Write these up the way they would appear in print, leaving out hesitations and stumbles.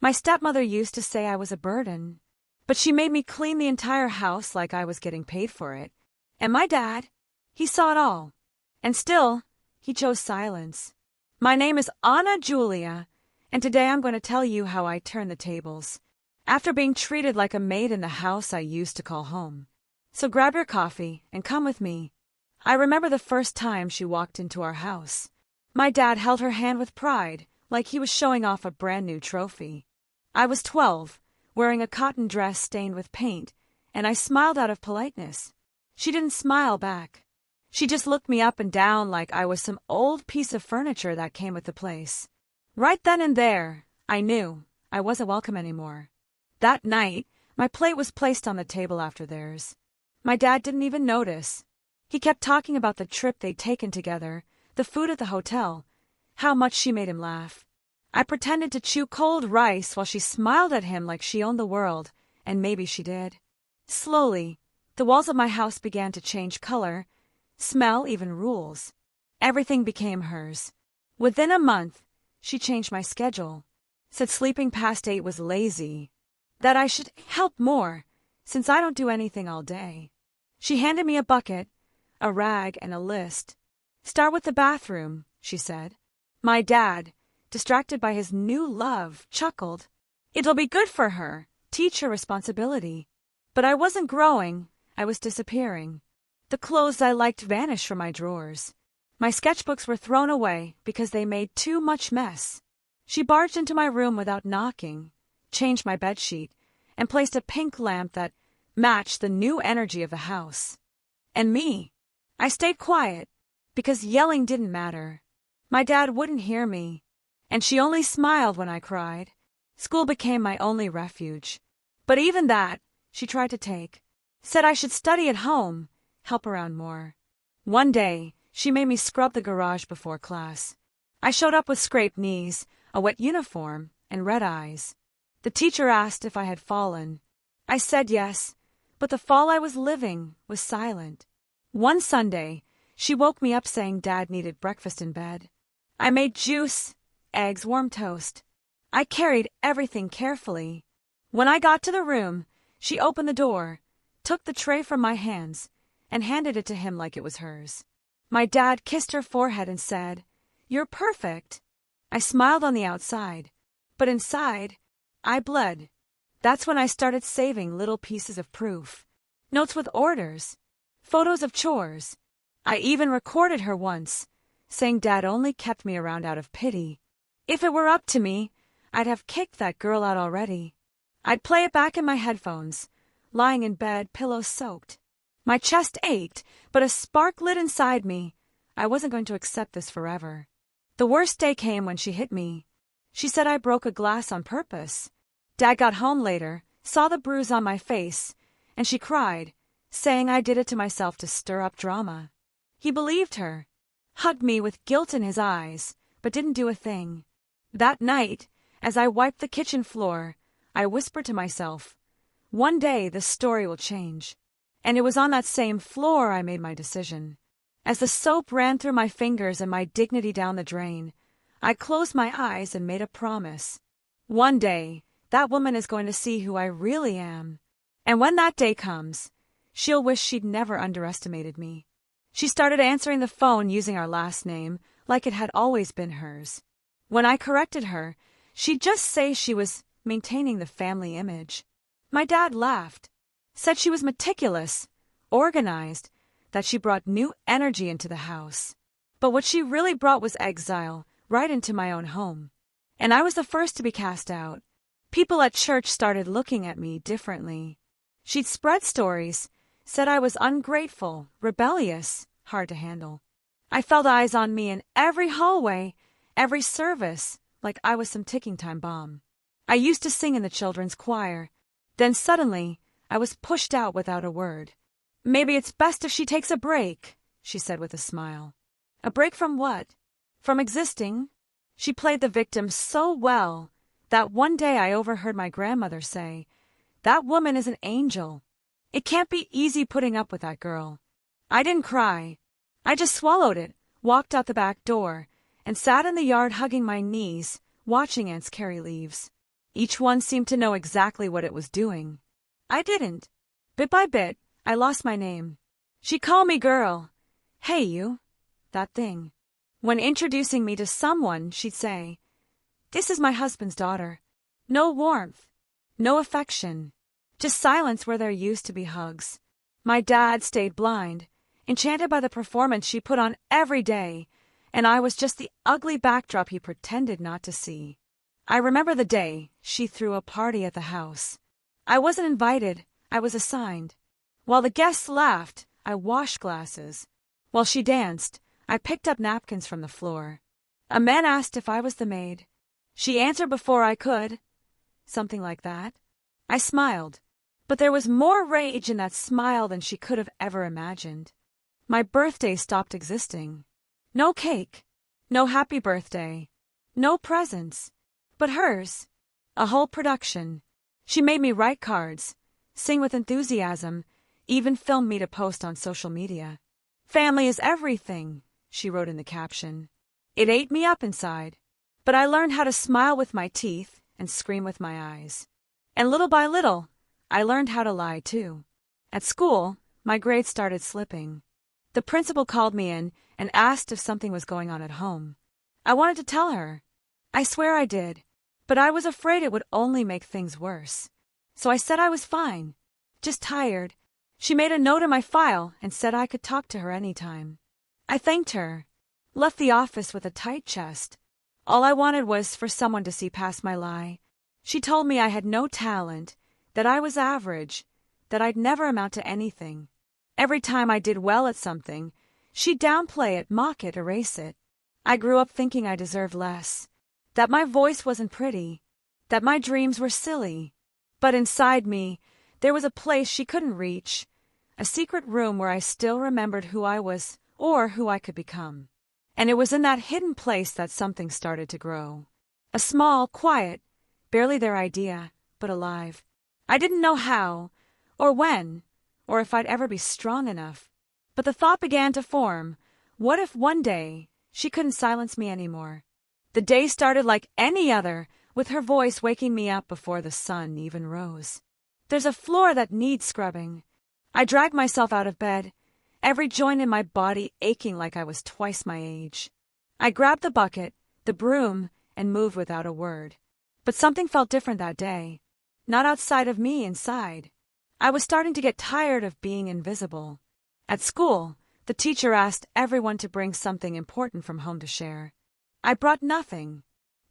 My stepmother used to say I was a burden, but she made me clean the entire house like I was getting paid for it. And my dad, he saw it all. And still, he chose silence. My name is Anna Julia, and today I'm going to tell you how I turned the tables, after being treated like a maid in the house I used to call home. So grab your coffee and come with me. I remember the first time she walked into our house. My dad held her hand with pride, like he was showing off a brand new trophy. I was 12, wearing a cotton dress stained with paint, and I smiled out of politeness. She didn't smile back. She just looked me up and down like I was some old piece of furniture that came with the place. Right then and there, I knew I wasn't welcome anymore. That night, my plate was placed on the table after theirs. My dad didn't even notice. He kept talking about the trip they'd taken together, the food at the hotel, how much she made him laugh. I pretended to chew cold rice while she smiled at him like she owned the world, and maybe she did. Slowly, the walls of my house began to change color, smell, even rules. Everything became hers. Within a month, she changed my schedule, said sleeping past 8 was lazy, that I should help more, since I don't do anything all day. She handed me a bucket, a rag, and a list. Start with the bathroom, she said. My dad, distracted by his new love, chuckled. It'll be good for her, teach her responsibility. But I wasn't growing, I was disappearing. The clothes I liked vanished from my drawers. My sketchbooks were thrown away because they made too much mess. She barged into my room without knocking, changed my bedsheet, and placed a pink lamp that matched the new energy of the house. And me, I stayed quiet, because yelling didn't matter. My dad wouldn't hear me, and she only smiled when I cried. School became my only refuge. But even that, she tried to take. Said I should study at home, help around more. One day, she made me scrub the garage before class. I showed up with scraped knees, a wet uniform, and red eyes. The teacher asked if I had fallen. I said yes, but the fall I was living was silent. One Sunday, she woke me up saying Dad needed breakfast in bed. I made juice, eggs, warm toast. I carried everything carefully. When I got to the room, she opened the door, took the tray from my hands, and handed it to him like it was hers. My dad kissed her forehead and said, "You're perfect." I smiled on the outside, but inside, I bled. That's when I started saving little pieces of proof. Notes with orders, photos of chores. I even recorded her once, saying Dad only kept me around out of pity. If it were up to me, I'd have kicked that girl out already. I'd play it back in my headphones, lying in bed, pillows soaked. My chest ached, but a spark lit inside me. I wasn't going to accept this forever. The worst day came when she hit me. She said I broke a glass on purpose. Dad got home later, saw the bruise on my face, and she cried, saying I did it to myself to stir up drama. He believed her, hugged me with guilt in his eyes, but didn't do a thing. That night, as I wiped the kitchen floor, I whispered to myself, one day this story will change. And it was on that same floor I made my decision. As the soap ran through my fingers and my dignity down the drain, I closed my eyes and made a promise. One day, that woman is going to see who I really am. And when that day comes, she'll wish she'd never underestimated me. She started answering the phone using our last name, like it had always been hers. When I corrected her, she'd just say she was maintaining the family image. My dad laughed, said she was meticulous, organized, that she brought new energy into the house. But what she really brought was exile, right into my own home. And I was the first to be cast out. People at church started looking at me differently. She'd spread stories, said I was ungrateful, rebellious, hard to handle. I felt eyes on me in every hallway, every service, like I was some ticking time bomb. I used to sing in the children's choir. Then suddenly, I was pushed out without a word. Maybe it's best if she takes a break, she said with a smile. A break from what? From existing? She played the victim so well that one day I overheard my grandmother say, "That woman is an angel. It can't be easy putting up with that girl." I didn't cry. I just swallowed it, walked out the back door, and sat in the yard hugging my knees, watching ants carry leaves. Each one seemed to know exactly what it was doing. I didn't. Bit by bit, I lost my name. She'd call me girl. Hey you. That thing. When introducing me to someone, she'd say, "This is my husband's daughter." No warmth. No affection. Just silence where there used to be hugs. My dad stayed blind, enchanted by the performance she put on every day, and I was just the ugly backdrop he pretended not to see. I remember the day she threw a party at the house. I wasn't invited, I was assigned. While the guests laughed, I washed glasses. While she danced, I picked up napkins from the floor. A man asked if I was the maid. She answered before I could. Something like that. I smiled, but there was more rage in that smile than she could have ever imagined. My birthday stopped existing. No cake, no happy birthday, no presents, but hers. A whole production. She made me write cards, sing with enthusiasm, even filmed me to post on social media. "Family is everything," she wrote in the caption. It ate me up inside, but I learned how to smile with my teeth and scream with my eyes. And little by little, I learned how to lie too. At school, my grades started slipping. The principal called me in and asked if something was going on at home. I wanted to tell her. I swear I did, but I was afraid it would only make things worse. So I said I was fine, just tired. She made a note in my file and said I could talk to her anytime. I thanked her, left the office with a tight chest. All I wanted was for someone to see past my lie. She told me I had no talent, that I was average, that I'd never amount to anything. Every time I did well at something, she'd downplay it, mock it, erase it. I grew up thinking I deserved less, that my voice wasn't pretty, that my dreams were silly. But inside me, there was a place she couldn't reach, a secret room where I still remembered who I was or who I could become. And it was in that hidden place that something started to grow. A small, quiet, barely their idea, but alive. I didn't know how, or when, or if I'd ever be strong enough. But the thought began to form, what if one day she couldn't silence me anymore? The day started like any other, with her voice waking me up before the sun even rose. There's a floor that needs scrubbing. I dragged myself out of bed, every joint in my body aching like I was twice my age. I grabbed the bucket, the broom, and moved without a word. But something felt different that day. Not outside of me, inside. I was starting to get tired of being invisible. At school, the teacher asked everyone to bring something important from home to share. I brought nothing,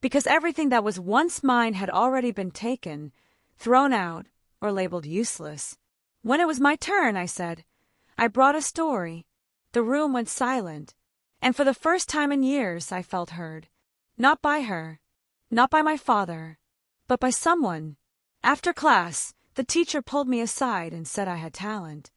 because everything that was once mine had already been taken, thrown out, or labeled useless. When it was my turn, I said, I brought a story. The room went silent, and for the first time in years I felt heard. Not by her, not by my father, but by someone. After class, the teacher pulled me aside and said I had talent.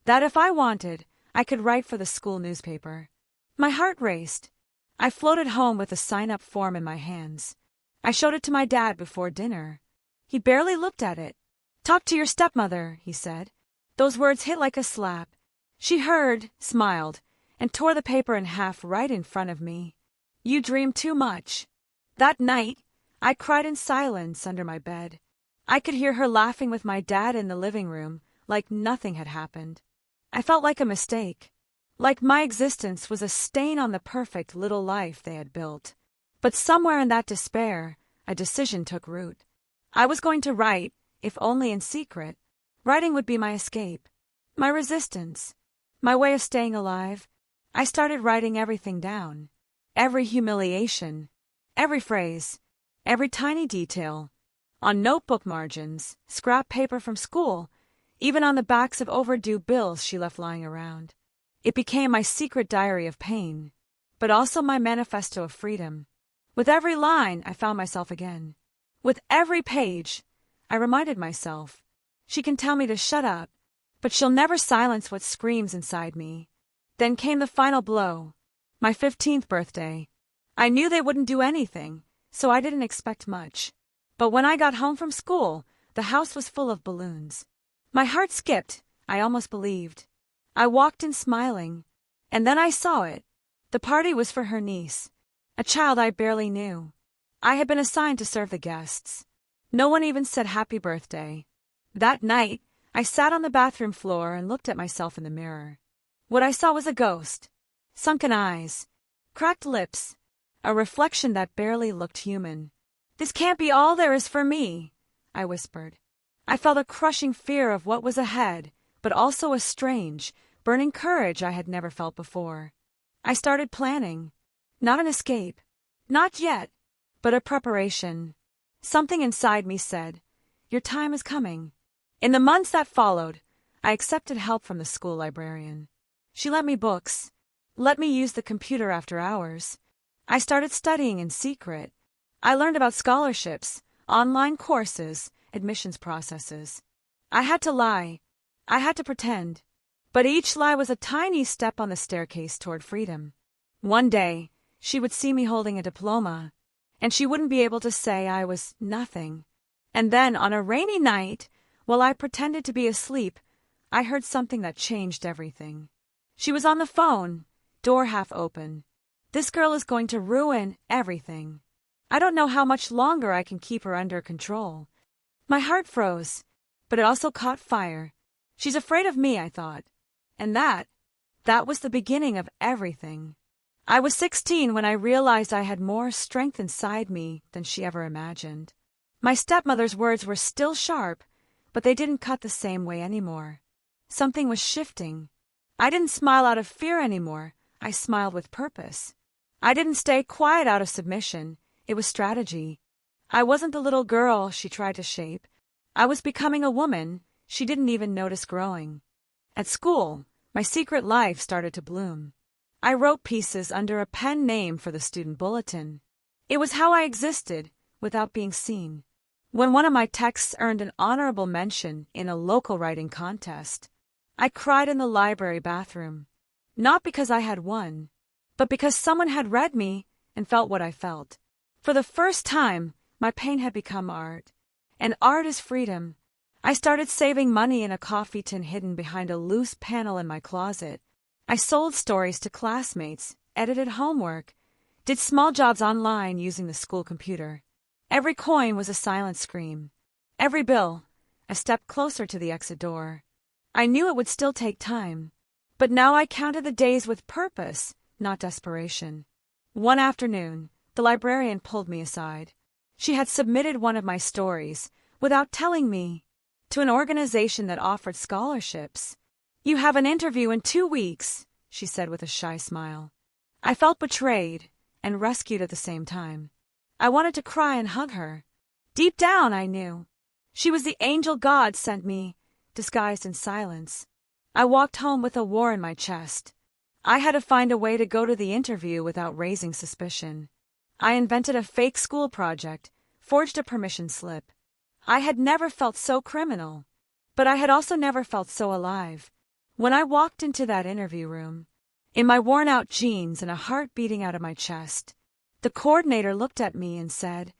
That if I wanted, I could write for the school newspaper. My heart raced. I floated home with a sign-up form in my hands. I showed it to my dad before dinner. He barely looked at it. "Talk to your stepmother," he said. Those words hit like a slap. She heard, smiled, and tore the paper in half right in front of me. "You dream too much." That night, I cried in silence under my bed. I could hear her laughing with my dad in the living room, like nothing had happened. I felt like a mistake, like my existence was a stain on the perfect little life they had built. But somewhere in that despair, a decision took root. I was going to write, if only in secret. Writing would be my escape, my resistance, my way of staying alive. I started writing everything down. Every humiliation, every phrase, every tiny detail. On notebook margins, scrap paper from school, even on the backs of overdue bills she left lying around. It became my secret diary of pain, but also my manifesto of freedom. With every line, I found myself again. With every page, I reminded myself, she can tell me to shut up, but she'll never silence what screams inside me. Then came the final blow, my 15th birthday. I knew they wouldn't do anything, so I didn't expect much. But when I got home from school, the house was full of balloons. My heart skipped, I almost believed. I walked in smiling, and then I saw it. The party was for her niece, a child I barely knew. I had been assigned to serve the guests. No one even said happy birthday. That night, I sat on the bathroom floor and looked at myself in the mirror. What I saw was a ghost. Sunken eyes, cracked lips, a reflection that barely looked human. "This can't be all there is for me," I whispered. I felt a crushing fear of what was ahead, but also a strange, burning courage I had never felt before. I started planning. Not an escape. Not yet. But a preparation. Something inside me said, "Your time is coming." In the months that followed, I accepted help from the school librarian. She lent me books, let me use the computer after hours. I started studying in secret. I learned about scholarships, online courses, admissions processes. I had to lie. I had to pretend. But each lie was a tiny step on the staircase toward freedom. One day, she would see me holding a diploma, and she wouldn't be able to say I was nothing. And then, on a rainy night, while I pretended to be asleep, I heard something that changed everything. She was on the phone, door half open. "This girl is going to ruin everything. I don't know how much longer I can keep her under control." My heart froze, but it also caught fire. She's afraid of me, I thought. And that was the beginning of everything. I was 16 when I realized I had more strength inside me than she ever imagined. My stepmother's words were still sharp, but they didn't cut the same way anymore. Something was shifting. I didn't smile out of fear anymore. I smiled with purpose. I didn't stay quiet out of submission. It was strategy. I wasn't the little girl she tried to shape. I was becoming a woman she didn't even notice growing. At school, my secret life started to bloom. I wrote pieces under a pen name for the student bulletin. It was how I existed without being seen. When one of my texts earned an honorable mention in a local writing contest, I cried in the library bathroom. Not because I had won, but because someone had read me and felt what I felt. For the first time, my pain had become art. And art is freedom. I started saving money in a coffee tin hidden behind a loose panel in my closet. I sold stories to classmates, edited homework, did small jobs online using the school computer. Every coin was a silent scream. Every bill, a step closer to the exit door. I knew it would still take time, but now I counted the days with purpose, not desperation. One afternoon, the librarian pulled me aside. She had submitted one of my stories, without telling me, to an organization that offered scholarships. "You have an interview in 2 weeks," she said with a shy smile. I felt betrayed and rescued at the same time. I wanted to cry and hug her. Deep down, I knew. She was the angel God sent me, disguised in silence. I walked home with a war in my chest. I had to find a way to go to the interview without raising suspicion. I invented a fake school project, forged a permission slip. I had never felt so criminal, but I had also never felt so alive. When I walked into that interview room, in my worn-out jeans and a heart beating out of my chest, the coordinator looked at me and said,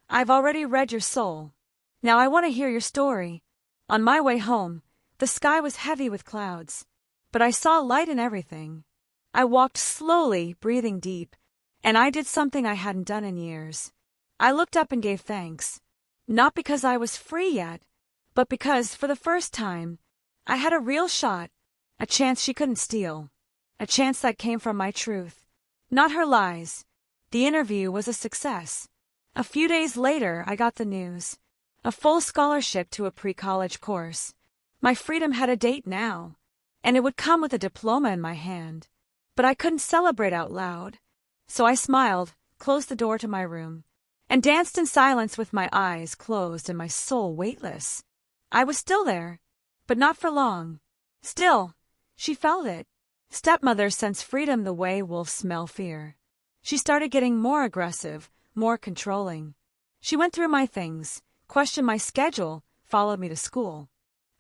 "I've already read your soul. Now I want to hear your story." On my way home, the sky was heavy with clouds, but I saw light in everything. I walked slowly, breathing deep, and I did something I hadn't done in years. I looked up and gave thanks, not because I was free yet, but because, for the first time, I had a real shot, a chance she couldn't steal, a chance that came from my truth, not her lies. The interview was a success. A few days later, I got the news. A full scholarship to a pre-college course. My freedom had a date now, and it would come with a diploma in my hand. But I couldn't celebrate out loud. So I smiled, closed the door to my room, and danced in silence with my eyes closed and my soul weightless. I was still there, but not for long. Still, she felt it. Stepmother sensed freedom the way wolves smell fear. She started getting more aggressive, more controlling. She went through my things, questioned my schedule, followed me to school.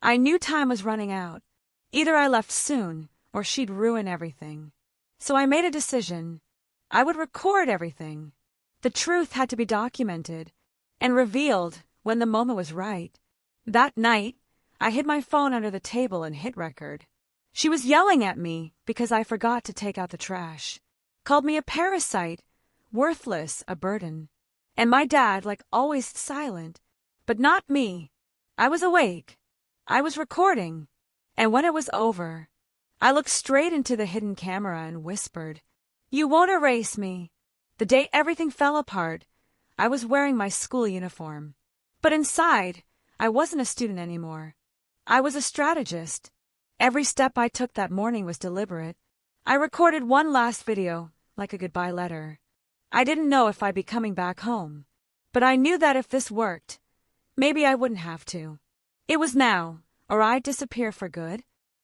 I knew time was running out. Either I left soon, or she'd ruin everything. So I made a decision. I would record everything. The truth had to be documented and revealed when the moment was right. That night, I hid my phone under the table and hit record. She was yelling at me because I forgot to take out the trash. Called me a parasite, worthless, a burden. And my dad, like always silent, But not me. I was awake. I was recording. And when it was over, I looked straight into the hidden camera and whispered, "You won't erase me." The day everything fell apart, I was wearing my school uniform. But inside, I wasn't a student anymore. I was a strategist. Every step I took that morning was deliberate. I recorded one last video, like a goodbye letter. I didn't know if I'd be coming back home, but I knew that if this worked, maybe I wouldn't have to. It was now, or I'd disappear for good.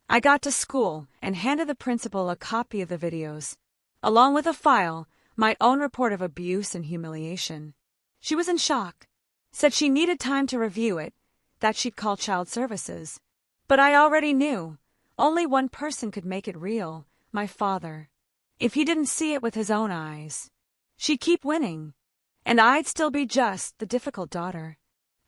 I got to school and handed the principal a copy of the videos, along with a file, my own report of abuse and humiliation. She was in shock, said she needed time to review it, that she'd call child services. But I already knew, only one person could make it real, my father. If he didn't see it with his own eyes, she'd keep winning, and I'd still be just the difficult daughter.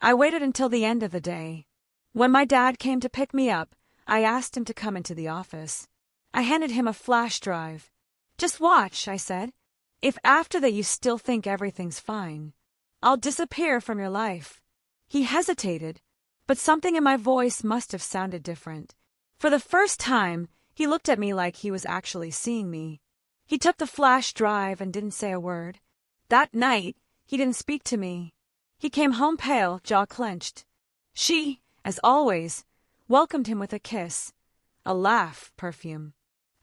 I waited until the end of the day. When my dad came to pick me up, I asked him to come into the office. I handed him a flash drive. "Just watch," I said. "If after that you still think everything's fine, I'll disappear from your life." He hesitated, but something in my voice must have sounded different. For the first time, he looked at me like he was actually seeing me. He took the flash drive and didn't say a word. That night, he didn't speak to me. He came home pale, jaw clenched. She, as always, welcomed him with a kiss, a laugh, perfume.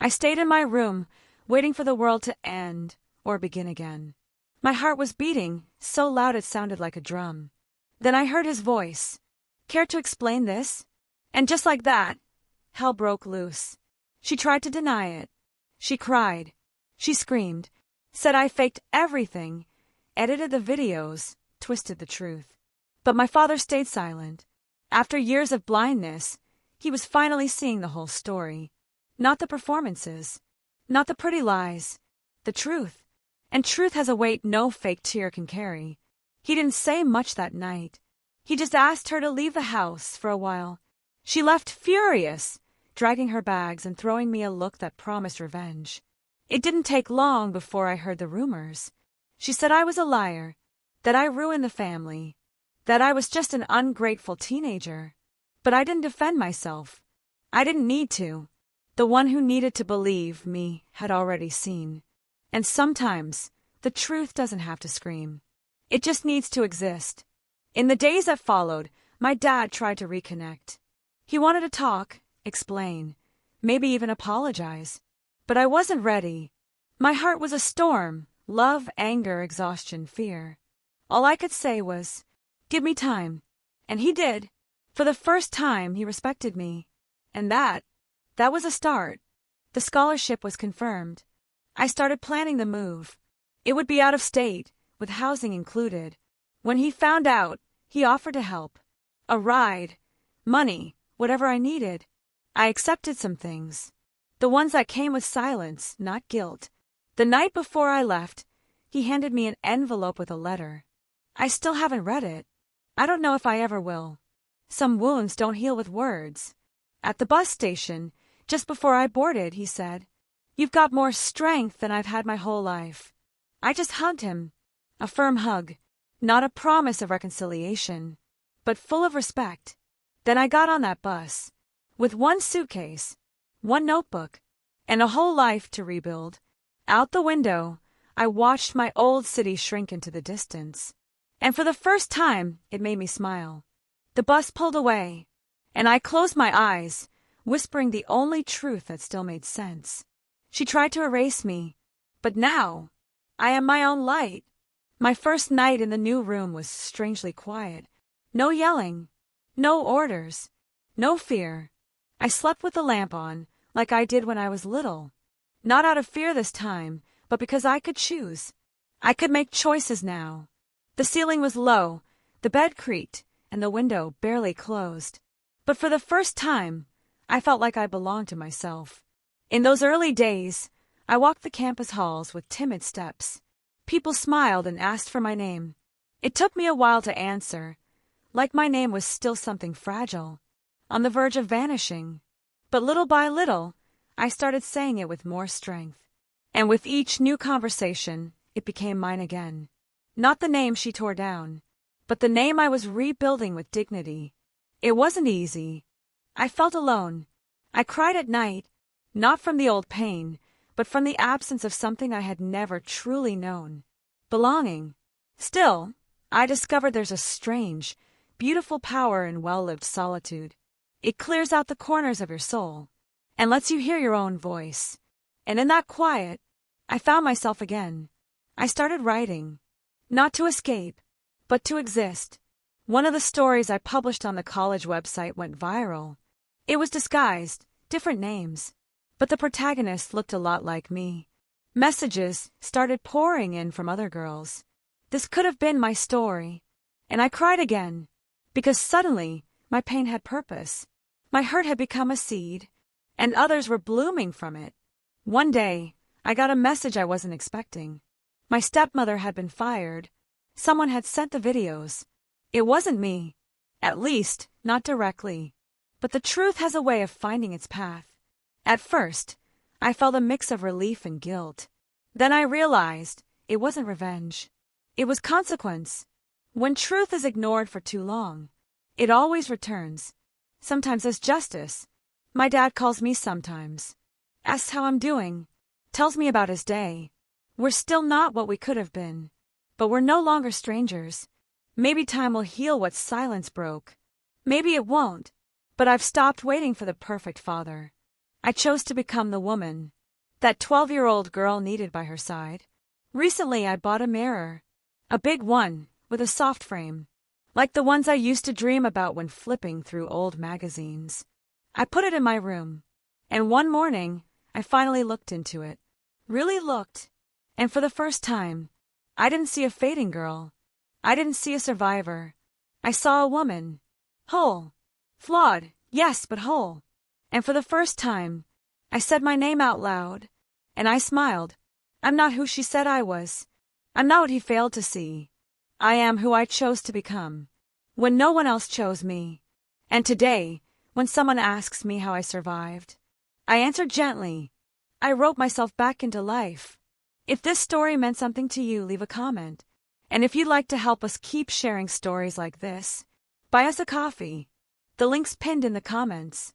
I stayed in my room, waiting for the world to end or begin again. My heart was beating, so loud it sounded like a drum. Then I heard his voice. "Care to explain this?" And just like that, hell broke loose. She tried to deny it. She cried. She screamed, said I faked everything, edited the videos, twisted the truth. But my father stayed silent. After years of blindness, he was finally seeing the whole story. Not the performances, not the pretty lies, the truth. And truth has a weight no fake tear can carry. He didn't say much that night. He just asked her to leave the house for a while. She left furious, dragging her bags and throwing me a look that promised revenge. It didn't take long before I heard the rumors. She said I was a liar, that I ruined the family, that I was just an ungrateful teenager. But I didn't defend myself. I didn't need to. The one who needed to believe me had already seen. And sometimes, the truth doesn't have to scream. It just needs to exist. In the days that followed, my dad tried to reconnect. He wanted to talk, explain, maybe even apologize. But I wasn't ready. My heart was a storm, love, anger, exhaustion, fear. All I could say was, "Give me time." And he did. For the first time, he respected me. And that was a start. The scholarship was confirmed. I started planning the move. It would be out of state, with housing included. When he found out, he offered to help. A ride, money, whatever I needed. I accepted some things. The ones that came with silence, not guilt. The night before I left, he handed me an envelope with a letter. I still haven't read it. I don't know if I ever will. Some wounds don't heal with words. At the bus station, just before I boarded, he said, "You've got more strength than I've had my whole life." I just hugged him. A firm hug. Not a promise of reconciliation, but full of respect. Then I got on that bus, with one suitcase, one notebook, and a whole life to rebuild. Out the window, I watched my old city shrink into the distance. And for the first time, it made me smile. The bus pulled away, and I closed my eyes, whispering the only truth that still made sense. She tried to erase me, but now, I am my own light. My first night in the new room was strangely quiet. No yelling, no orders, no fear. I slept with the lamp on, like I did when I was little. Not out of fear this time, but because I could choose. I could make choices now. The ceiling was low, the bed creaked, and the window barely closed. But for the first time, I felt like I belonged to myself. In those early days, I walked the campus halls with timid steps. People smiled and asked for my name. It took me a while to answer, like my name was still something fragile, on the verge of vanishing. But little by little, I started saying it with more strength. And with each new conversation, it became mine again. Not the name she tore down, but the name I was rebuilding with dignity. It wasn't easy. I felt alone. I cried at night, not from the old pain, but from the absence of something I had never truly known. Belonging. Still, I discovered there's a strange, beautiful power in well-lived solitude. It clears out the corners of your soul and lets you hear your own voice. And in that quiet, I found myself again. I started writing, not to escape, but to exist. One of the stories I published on the college website went viral. It was disguised, different names, but the protagonist looked a lot like me. Messages started pouring in from other girls. This could have been my story. And I cried again, because suddenly my pain had purpose. My hurt had become a seed, and others were blooming from it. One day, I got a message I wasn't expecting. My stepmother had been fired. Someone had sent the videos. It wasn't me. At least, not directly. But the truth has a way of finding its path. At first, I felt a mix of relief and guilt. Then I realized it wasn't revenge. It was consequence. When truth is ignored for too long, it always returns. Sometimes as justice. My dad calls me sometimes. Asks how I'm doing. Tells me about his day. We're still not what we could have been. But we're no longer strangers. Maybe time will heal what silence broke. Maybe it won't. But I've stopped waiting for the perfect father. I chose to become the woman that 12-year-old girl needed by her side. Recently, I bought a mirror. A big one, with a soft frame. Like the ones I used to dream about when flipping through old magazines. I put it in my room. And one morning, I finally looked into it. Really looked. And for the first time, I didn't see a fading girl. I didn't see a survivor. I saw a woman. Whole. Flawed, yes, but whole. And for the first time, I said my name out loud. And I smiled. I'm not who she said I was. I'm not what he failed to see. I am who I chose to become, when no one else chose me. And today, when someone asks me how I survived, I answer gently. I wrote myself back into life. If this story meant something to you, leave a comment. And if you'd like to help us keep sharing stories like this, buy us a coffee. The link's pinned in the comments.